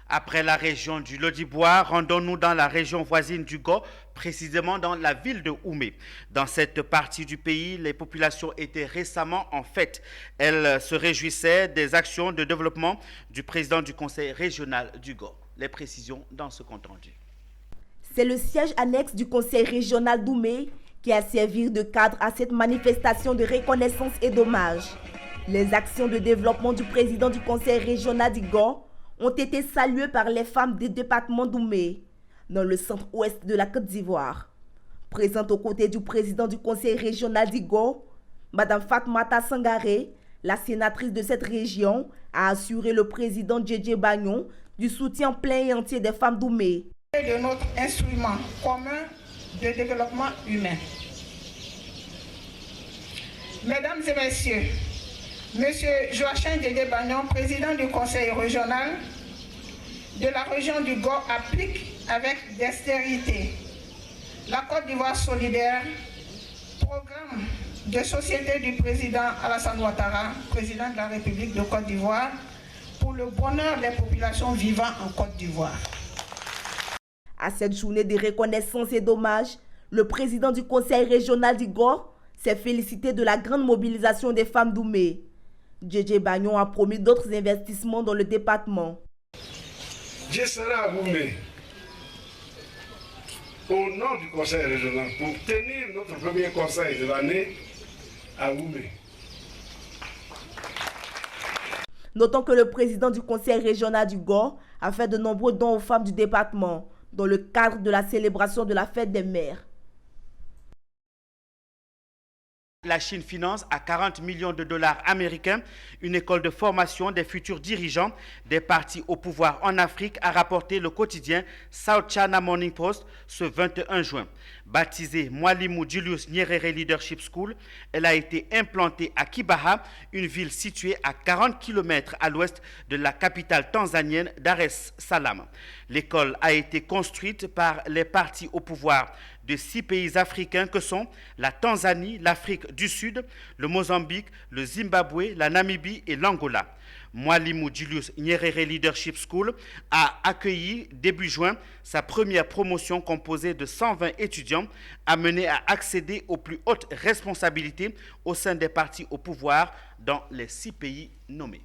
Après la région du Lodibois, rendons-nous dans la région voisine du Go, précisément dans la ville de Oumé. Dans cette partie du pays, les populations étaient récemment en fête. Elles se réjouissaient des actions de développement du président du conseil régional du Go. Les précisions dans ce compte rendu. C'est le siège annexe du conseil régional d'Oumé qui a servi de cadre à cette manifestation de reconnaissance et d'hommage. Les actions de développement du président du conseil régional du Go ont été saluées par les femmes des départements d'Oumé, dans le centre-ouest de la Côte d'Ivoire. Présente aux côtés du président du conseil régional d'Igo, Mme Fatmata Sangaré, la sénatrice de cette région, a assuré le président Djedje Bagnon du soutien plein et entier des femmes d'Oumé. De notre instrument commun de développement humain. Mesdames et messieurs, Monsieur Joachim Djedje Bagnon, président du conseil régional de la région du Go, applique avec dextérité la Côte d'Ivoire solidaire, programme de société du président Alassane Ouattara, président de la République de Côte d'Ivoire, pour le bonheur des populations vivant en Côte d'Ivoire. À cette journée de reconnaissance et d'hommage, le président du conseil régional du Go s'est félicité de la grande mobilisation des femmes d'Oumé. Djedje Bagnon a promis d'autres investissements dans le département. Je serai à Oumé, au nom du conseil régional, pour tenir notre premier conseil de l'année à Oumé. Notons que le président du conseil régional du Go a fait de nombreux dons aux femmes du département dans le cadre de la célébration de la fête des mères. La Chine finance à 40 millions de dollars américains une école de formation des futurs dirigeants des partis au pouvoir en Afrique, a rapporté le quotidien South China Morning Post ce 21 juin. Baptisée Mwalimu Julius Nyerere Leadership School, elle a été implantée à Kibaha, une ville située à 40 km à l'ouest de la capitale tanzanienne Dar es Salaam. L'école a été construite par les partis au pouvoir de 6 pays africains que sont la Tanzanie, l'Afrique du Sud, le Mozambique, le Zimbabwe, la Namibie et l'Angola. Mwalimu Julius Nyerere Leadership School a accueilli début juin sa première promotion composée de 120 étudiants amenés à accéder aux plus hautes responsabilités au sein des partis au pouvoir dans les 6 pays nommés.